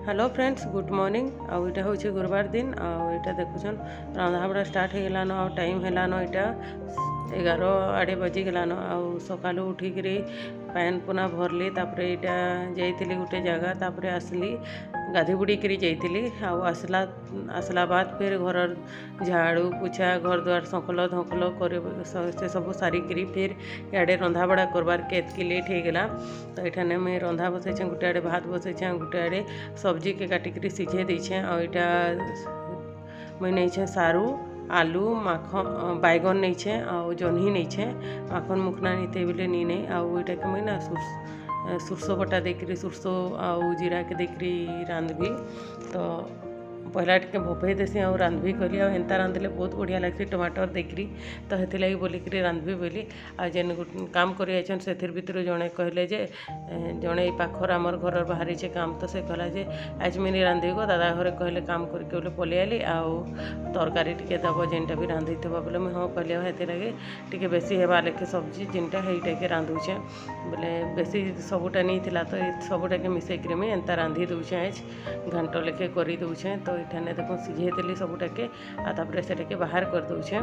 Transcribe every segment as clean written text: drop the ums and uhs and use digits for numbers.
Hello friends good morning आउ इटा हूँ गुरुवार दिन आउ इटा देखुन रंधाबड़ा स्टार्ट हो गलान आ टाइम हेलान इटा 11 आड़े बजिगलान आउ सकालू उठिकी पैन पुना भरली तापरे इटा जाइली गोटे जगह तापरे आसली गाधी बुड़ी करी जाइली आउ आसला बाद फिर घर झाड़ू पोछा घर द्वार संकल धंकल कर से सब सारिकी फिर इे रंधाबड़ा करबार के एतकी लेट हो गला। तो ये मुझे रंधा बसई गोटे आड़े भात बसई गोटे आड़े सब्जी के काटिकी सीझे देछे आ इटा मुई नहीं सारू आलू माखन बैगन नहीं आ जह्नी नहीं माखन मुखना नहीं बोले नी नहीं आउ इटा के मुई ना सुरसो बटा देकरी सुरसो आउ जीरा के देकरी रांधबी। तो पहला टे भोपई देसी आउ रांधबी कली आ एंता रांधले बहुत बढ़िया लगसी टमाटर देकरी। तो हेथि लगी बोलिकी रांधबी बोली आ जेन काम कर से भितर जड़े कहले जे जड़े पाखर आमर घर बाहरी काम तो से कहला जे आज मिनी रांधि गो दादा घरे कहले काम करके बोले पलि आली आउ तरकारी टिके दब जेनटा भी रांधि थे बोले मुझे हाँ कहली हेथि लगे टिके बेसी हेबा लेखे सब्जी जेनटा हेटा के रांधुचे बोले बेसी सबूटा नहीं थिला तो सबूटा के मिसेक मुझे एंता रांधि दूचे आज घंटा लेखे कर दूचे। तो ये देखो सीझे देली सबूटा के आतापर से बाहर कर दूचे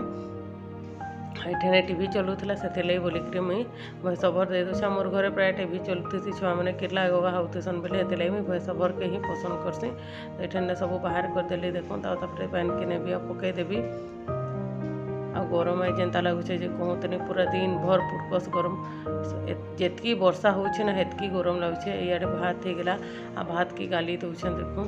ये टीवी चलूला से बोलिकी मुई भॉइस ओवर दे दूचे मोर घर प्राय टीवी चलती छुआ मैंने किला गगा होतेसन बोले ये मुझे भॉइस ओवर के ही पसंद करसी। तो ये सब बाहर करदेली देखो तापर पैन के नेबी पकईदेवी आ गरम आई जेनता लगुचे जे कहतनी पूरा दिन भर पुरकस गरम जितकी वर्षा होना हेतकी गरम लगुचे। इे भात हो गला आ भात की गाली दौन देखो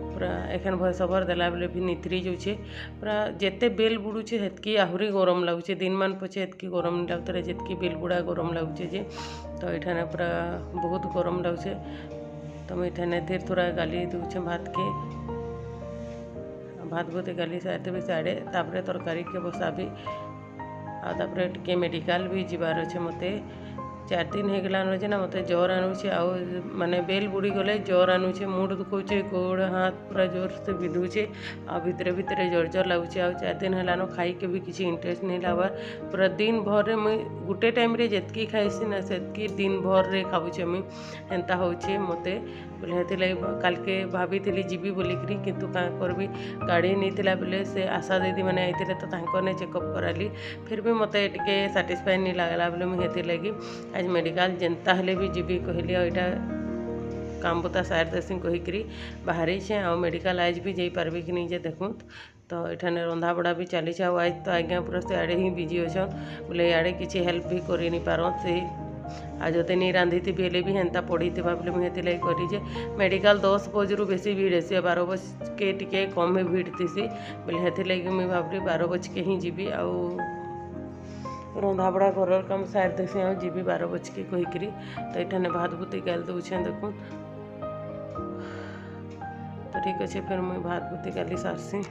पूरा एखन भॉइस ओवर देला बेले भी निथरी जाऊे पूरा जिते बेल बुड़ूचे हेतकी आहरी गरम लगुचे दिन मान पछे हेतकी गरम नहीं लगता जितकी बेल बुड़ा गरम लगुचे जे। तो ये पूरा बहुत गरम लगुचे। तो मुझे धीरे थोड़ा गाली दूचे भात के भात भूत गाली साते भी साड़े तापर तरकारी के बसाबी आतापर टे मेडिकल भी जीवार अच्छे मत 4 दिन हो गलान जे ना मत जोर आणुचे आउ माने बेल बुड़ी गले जोर आणुचे मुड दुखोचे गोड़ हाथ पूरा जोर से विधुचे आ भितरे भितरे जोर जोर लगुचे आ 4 दिन हेलान खाई के भी किसी इंटरेस्ट नहीं लगवार पूरा दिन भर मुई गोटे टाइम रे जितकी खाईसी ना सेतकी दिन भर रे खाऊचे मुई एंता होचे मते बोले हेथि काल के भाभी जीवी बोलिकी किंतु क्या करबी गाड़ी नहीं बोले से आशा दीदी मैंने आते तो तांको चेकअप कराली फिर भी मत टे साटिस्फाई नहीं लगला बोले मुझे लगी आज मेडिकल जेनता हेले भी जीवी कहली यहाँ काम बुता सार देसी कहीकि बाहरी छे आ मेडिकल आज भी जाइ पार्बी कि नहीं जे देखूँ। तो ये रंधा बड़ा भी चली आज तो आज्ञा पूरा से आड़े ही बिजी अच्छन बोले इे किसी हेल्प भी कर नहीं पार से आज जो नहीं रांधि थी हेले भी हेन्ता पड़ी थी बोले मुझे लगे करी मेडिकल 10 बजे बेसी भीड़ हेसी 12 बज के टिके कम भीड़ थी बोले हेथि लगे मुझे भावली 12 बज के ही जीवी आउ रंधाबड़ा घर काम सार देसी आ जीवी 12 बज के कहीकि। तो ये भात भूती गाल दूचे देखो। तो ठीक अच्छे फिर मुझे भात भूती गाली सारसी।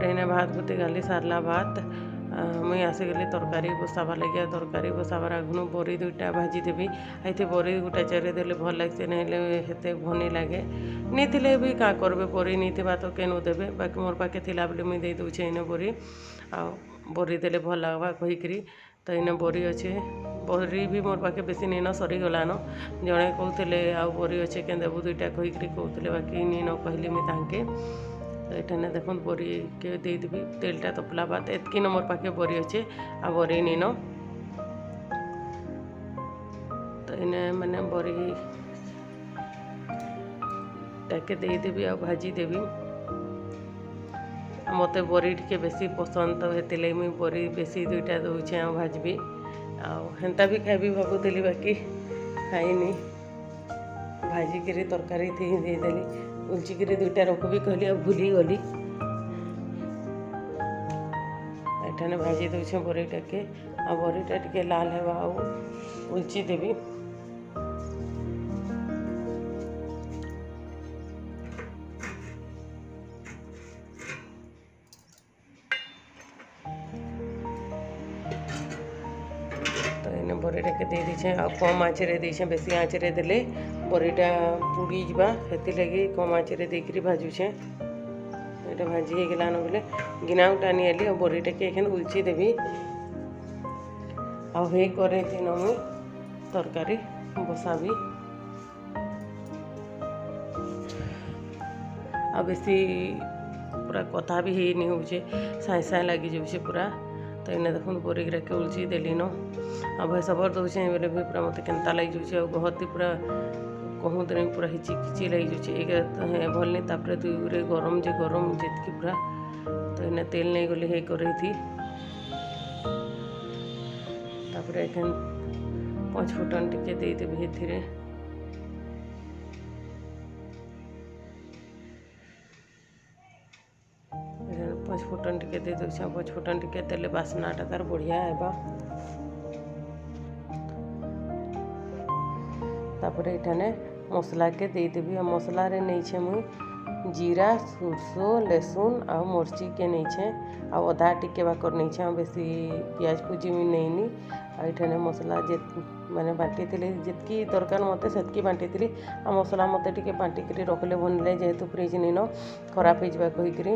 इन्हें भात भूति गाली सारला भात मुई आसिगली तरकारी बसाबार लगे तरकारी बसाबार आगुन बरी दुईटा भाजी देवी ये बरी गोटा चेरे देले भल लगे ना भनी लगे नहीं भी क्या करबे बरी नहीं तो केनु देवे बाकी मोर पाखे थिला बोली मुई दे दूचे इने बरी आ बरी देले भल लगवा कहीकि तो इने बरी अच्छे बरी भी मोर पाखे बेसी नीन सरीगलान जड़े कहते आ बरी अच्छे के देबू दुईटा कहीकि कहते बाकी नीन कहली मुई तांके एठाने देखो बरी के देदेवी तेलटा तपला बाद एतकी मोर पाखे बरी अच्छे आ बरी नीन तो इने मैंने बरी टाके देदेवी आ भाजी देवी मत बरी टे बेसी पसंद तो हेतिले मुई बरी बेसी दुईटा दूचे आ भाजबी आंता भी खाइबी भावुली बाकी खाइनी भाजिकी तरकारी थी देदेली उलचिकी दुईटा रखबी कहली आ भूली गली एठाने भाजी दूचे बरीटा के आ बरीटा टे लाल हेबा आ उलची देवी तो इन बरीटा के दे दीछे आ कम आँचरे दीछे बेसी आँचरे देले बरीटा पुड़ी जा से लगी कम आँचरे देकर भाजुछे ये भाजी हो गलान बोले गिना टानी आली और बरीटा के एखन उलची देवी आए करे मुई तरकारी बसाबी आ बेसी पूरा कथा भी नहीं होचे साए साए लगी जाऊे पूरा तो इन्हें देखो बरी के उलझी देली न आ भय सबर दूचे बोले भी पूरा मत केन्ता लगी जाऊे आ गहती पूरा कहूँ दिन पूरा हिची खिची लगी जाऊे भल नहीं तापर दुई गरम जे गरम जितकी पूरा तो इन्हें तेल नहीं गली हे कर थी तापर एखन 5 फुटन टिके देदेवी ए पचफुटन टिके दे दूचे पचफुटन टिके देले बासनाटा तार बढ़िया हेबा तापर एठाने मसला के देदेवी आ मसला रे नहींछे मुई जीरा सुरसो लहसुन आ मरची के नहींछे आ अदा टिके बाकर नहींछे बेसी प्याज पूजी मुई नहींनी आ एठाने मसला जे माने बाटी थी जितकी दरकार मते सेतकी बाटी थी आ मसला मते टिके बाटिक रखले बनले जेहेतु फ्रिज नीन खराब हो कहीकि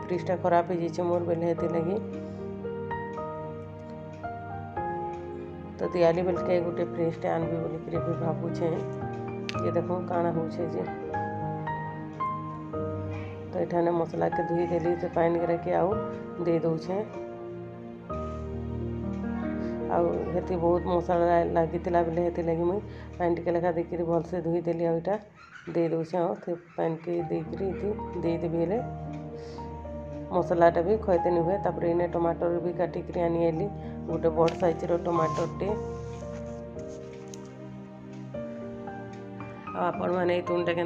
फ्रिजटा खराब हो जाए मोर बेले हेती लगी तो दियाली बेल के गोटे फ्रिजटे आनबी बोलिक भी भावुछे ये देखो काଣା होछे जे तो एठाने मसला के धुई देली तो पानी के आउ दे दूचे आती बहुत मसला लगी बेले हेती लगी मुई पानी टिके लेखा देकर भलसे धुई देली आईटा दे दूचे से पानी के देकर देदेवी हेले मसलाटा भी खयते नहीं हुए तापर इने टमाटर भी काटिक आनी आली गोटे बड़ साइज टमाटरटे आपण मैंने तुणटा के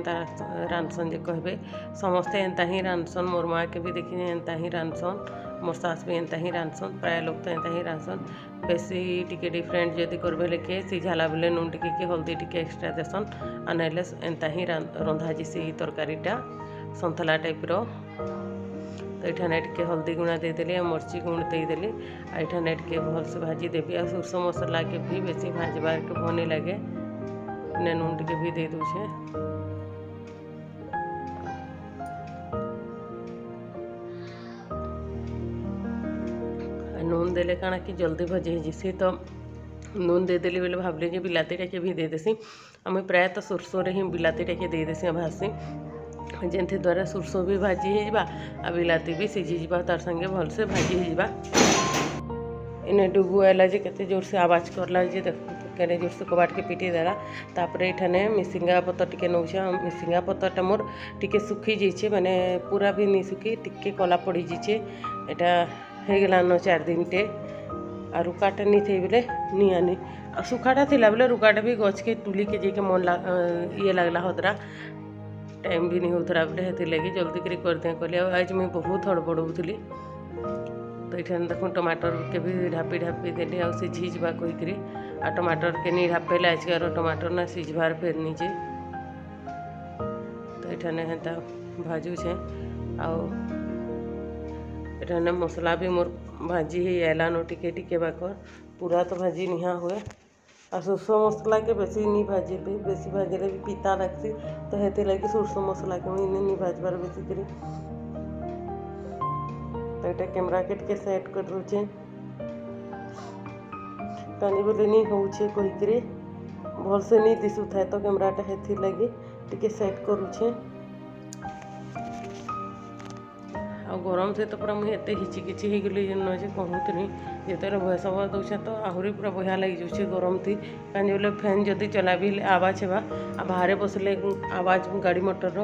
रांधसन जे कहबे समस्ते एंता ही रांधसन मोर माँ के भी देखी एंता ही रांधसन मोर सास भी एंता ही रांधसन प्राय लोग तो एंता ही रांधसन बेसी टिके डिफरेंट जदि करबे लेके सिझाला बेले नून टिके कि हल्दी टिके एक्सट्रा देसन आ नहले एंता ही रंधा जैसी तरकारीटा संतला टाइप रो तो ये टे हल्दी गुणा देदेली मरची गुण देदेली आठाने टे भलसे भाजी देवी आ सोरस मसला के भी बेसी भाजबार के भनी लगे ने नून टे भी दे दूचे नून देले काना कि जल्दी भजी जैसी तो नून देदेली बोले भावली जे बिलाती टे भी दे देसी आम प्रायतः सोरसरे ही बिलाती टे दे देसी भासी जेनथी द्वारा सोरसो भी भाजी हो आ बिलाती भी सीझी तार संगे भलसे भाजी हो इन्हें डुगु आला जे केते जोर से आवाज करला जे केने जोर से कबाट के पिटी देला तापर एठाने मिसिंगा पत्तर टिके नौछे मिसिंगा पत्तरटा मोर टिके सुखी जाइछे माने पूरा भी नहीं सुखी टिके कला पड़ी जाइछे एटा हे गेलानो 4 दिन टे आ रुकाटा नहीं थे बोले नहीं आनी आ सुखाटा थिला बोले रुकाटा भी गछ के तुली के जेके मन ये लगला हदरा टाइम भी नहीं होता बोले हेती लगी जल्दी कर दें कहली आज मुझे बहुत हड़बड़ाऊली तो ये देखो टमाटर के भी ढापी ढापी देली आ सीझीजा कहीकि आ टमाटर के नहीं ढापेले आजकार टमाटर ना सीझबार फेर निजे तो ये हेता भाजुछे एठाने मसला भी मोर भाजी ही आलानो टिके टिके बाकर पूरा तो भाजी निहा हुए और सोर्ष मसला के बेसी नहीं भाजी बेसी भाजले भी पिता लगसी तो हेते लगी सोर्ष मसला के मुझे नहीं भाजबार बेसी करी तो ये कैमरा के टिके सेट कर दूचे कहीं बोले नहीं होचे कहीकि भल से नहीं दिशु थाए तो कैमराटा हेथि लगी टिके सेट करुचे आ गरम से तो पूरा मुझे एत हिचिकिची हो गली जे कहूनी जिते भयस ओवर दौचे तो आहरी पूरा बढ़िया लगी जाऊे गरम थी कहीं बोले फैन जदि चला भी आवाज हेबा आ बाहर बसले आवाज गाड़ी मोटर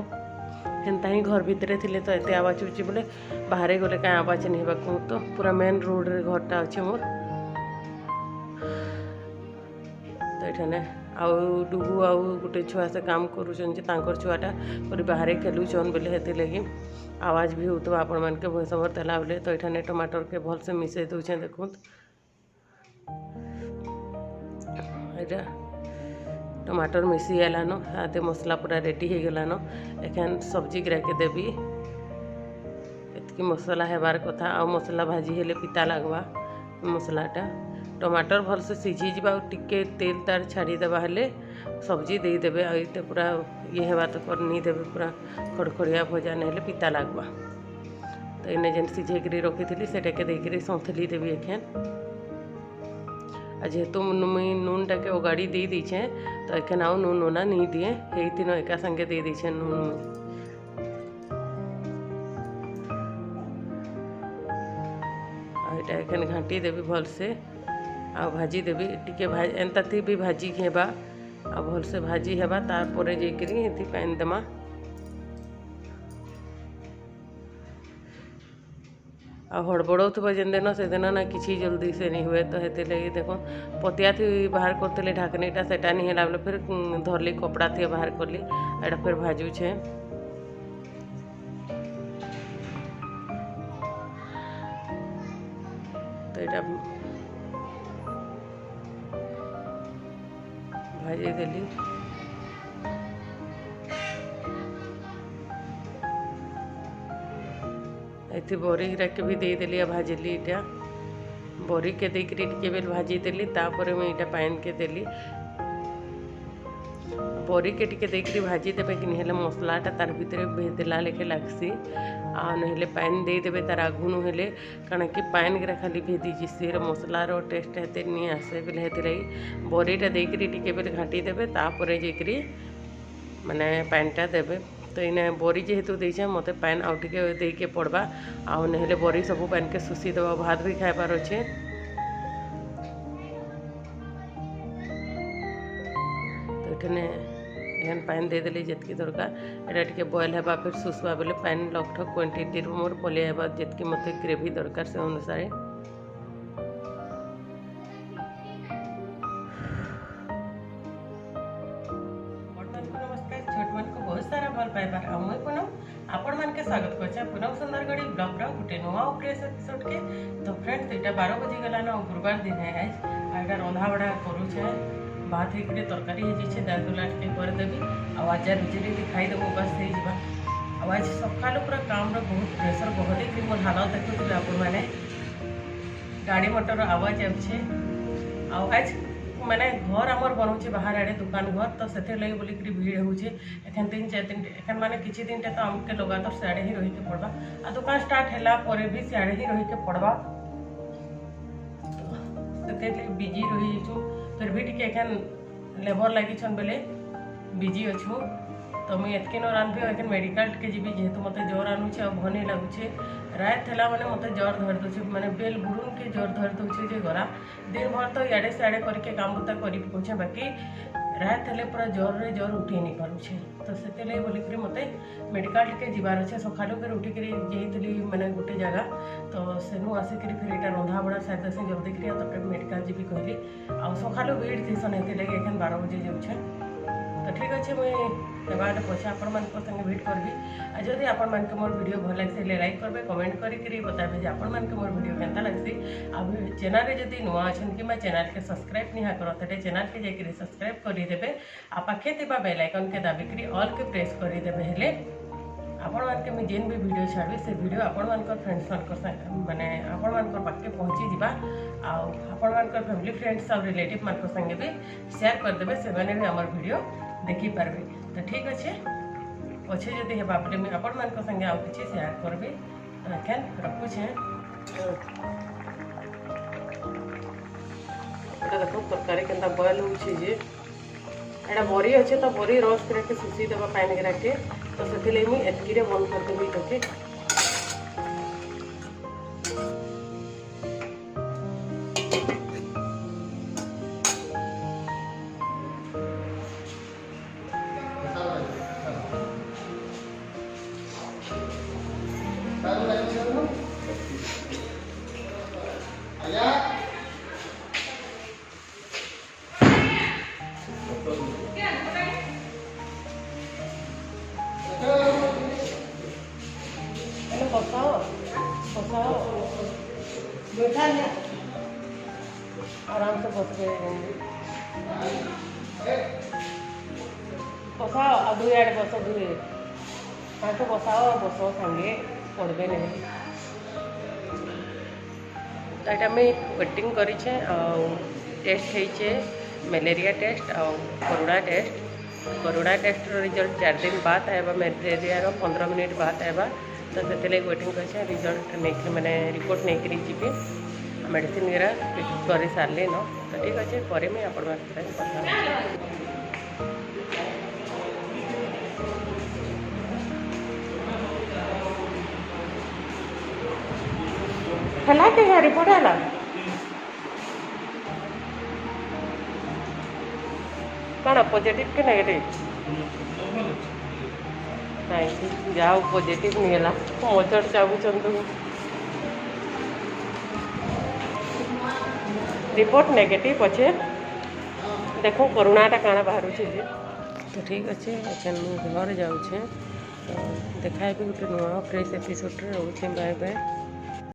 हेन्ता ही घर भितर थे तो एत आवाज होची बोले बाहर गले कहीं आवाज नहीं होगा कहूँ तो पूरा मेन रोड रे घरटा अच्छे मोर तो ये आउ डुगु आउ गोटे छुआ से काम करुँच छुआटा पूरी बाहर खेलुचन बोले हेती लगी आवाज भी होता आपण मान के भयस ओवर देला बोले तो ये टमाटर के भल से मिसई दौचे देखु यहाँ टमाटर मिसी आलान आधे मसला पूरा रेडी हो गलान एखन सब्जी गिरा के देवी एतकी मसला हेबार कथा आ मसला भाजी हेले पिता लगवा मसलाटा टमाटर भल से सीझी जा टिके तेल तार छाड़ी देवा हेले सब्जी दे देबे आ इते पूरा ये हेबा तो कर नहीं देबे पूरा खड़खड़िया भजा नहीं हेले पिता लगवा तो इन्हें जेन सीझेकरी रखी थी सेटा के देकरी सौंथली देवी एखन आ जेहेतु मुई नून टाके ओगाड़ी दे दीछे तो एखन आउ नून ओना नहीं दिए यही तीनों एका संगे दे दीछे नून एखन घाटी देवी भल से आ भाजी देवी टिके एंता थी भी भाजी हेबा आ भल से भाजी हेबा तारपरे जेकरी एथि पानी देमा आ हड़बड़ौथबा जेन दिन से दिन ना किसी जल्दी से नहीं हुए तो हेते लगे देखो पतिया थी बाहर करते ढाकनीटा सेटा नहीं है फिर धरली कपड़ा थी बाहर करली एटा फिर भाजू छे तो ये भाजी देली एथि बरी गिरा के भी दे देली भाजली इटा बरी के देकरी टिके बेल भाजी देली तापर मैं इटा पाइन के देली बरी के टिके देकरी भाजी देबे कि नहीं मसलाटा तार भितर भेदेला लेखे लागसी आ नहेले पाइन दे देबे तार आगुनु हेले कारण कि पाइन गिरा खाली भेदी जिसे मसलार टेस्ट हेते नहीं आसे बेले हेते लगी बरीटा देकरी टिके बेल घाटी देबे तापर जेकरी माने पाइनटा देबे तो इन्हें बरी जेहेतु देछे मते पाइन आउ टिके देके पड़बा आउ नहेले बरी सब पाइन के सुसी देबा भात भी खाइबार अच्छे तो एठने एहन पाइन दे देली जितकी दरकार एटा टिके बॉयल हेबा फिर सुसवा बेले पाइन लगठक क्वांटिटी मोर पलिया हेबा जितकी मते ग्रेवी दरकार से अनुसार आपण मान के स्वागत करछे पुनः सुंदरगढ़ी ब्लॉग रा गुटे नवा फ्रेश एपिसोड के तो फ्रेंड्स एटा 12 बजे गला ना गुरुवार दिन है आज आइडा रंधा बड़ा करू छे भात हेकरे तरकारी हे जे दाल दुलाट के कर देबी आवाज बिजली दिखाई देबो बस हे जिबा आवाज सकाल पूरा काम रो बहुत प्रेशर बहली कि मोर हालत देखु आपण माने गाड़ी मोटर आवाज आछे आज माने घर आमर बनाऊे बाहर आड़े दुकान घर तो से लगे बोलिक भीड़ होचे एखन 3-4 दिन एखन माने किसी दिन तो आमके लगातार सियाड़े ही रही के पड़वा आ दुकान स्टार्ट हैला परे भी सियाड़े ही रही के पड़वा से बिजी रही छु फिर भी टिके एखन लेबर लगी छन बेले बिजी अच्छु तो मुझे एतके न रांधबी एखन मेडिकल के जीवी जेहेतु मते ज्वर आनुचे और भनी लगुचे रात थेला माने मते ज्वर धर दउचे माने बेल बुरुन के ज्वर धर दउचे जे गला दिन भर तो इड़े सियाड़े करके काम बुता करी पहुँचे बाकी रात हेले पूरा ज्वर रे ज्वर उठी नहीं पारुचे तो से बोलिक मते मेडिकल के जीवार अच्छे सकालू फिर उठिक जाइली माने गोटे जगह तो सेनु आसिक फिर यहाँ रंधा बड़ा साइड से जल्दी कर मेडिकल जीवी कहली आ सकालू भीड़ थीसन हेती लगे एखन 12 बजे जाऊे तो ठीक अच्छे मुझे पछे आपण संगे भेट करबी आ जदि आपण मान के मोर वीडियो भल लगे लाइक करबे कमेंट करी बताबे जे आपण मान के मोर वीडियो केनता लगसी आ चैनल रे जदि नुआ अछन कि चैनल के सब्सक्राइब नहीं करो तो चैनल के जाकि सब्सक्राइब कर देबे आ पाखे थिबा बेल आइकन के दाबी करी ऑल के प्रेस कर देबे हेले आपण मानके मुझे जेन भी वीडियो छाड़बी से वीडियो आपण मानकर फ्रेंड्स माने आपण मानकर पाखे पहुँची जावा आपण मानकर फैमिली फ्रेंड्स और रिलेटिव मान संगे भी शेयर करदेवे से मैंने भी आमर वीडियो देखी पारबे। तो ठीक अच्छे पछे जदि हेबा बोले मुझे आपण मान संगे आउ किछि शेयर करबी। तो एखन रखुछे एटा देखो तरकारी केनता बॉयल होछि जे एटा बरी अच्छे तो बरी रस करके सुसी देवा पानी के तो से मुझे एतकी बंद करदेवी ओके। बैठा है आराम से बस गए बसाओ अब दुई आड़े बस दुई आठ बसाओ बस संगे पड़बे नहीं। तो यहाँ मैं वेटिंग कर टेस्ट है मलेरिया टेस्ट और कोरोना टेस्ट रिजल्ट 4 दिन बाद आएगा मलेरिया 15 मिनट बाद आएगा। तो से वेटिंग कर रिजल्ट नहीं मैंने रिपोर्ट नहीं करी जी मेडिसिन वगैरह कर सारे न। तो ठीक अच्छे पर मैं आप है क्या रिपोर्ट है कौन पॉजिटिव कि नेगेटिव नहीं जाओ पॉजिटिव नहीं है मजर चाहूँ रिपोर्ट नेगेटिव अच्छे देखो कोरोनाटा काଣା बाहर जी। तो ठीक अच्छे घर जाऊे तो देखा भी गोटे नुआ फ्रेश एपिसोड रोचे बाय बाय।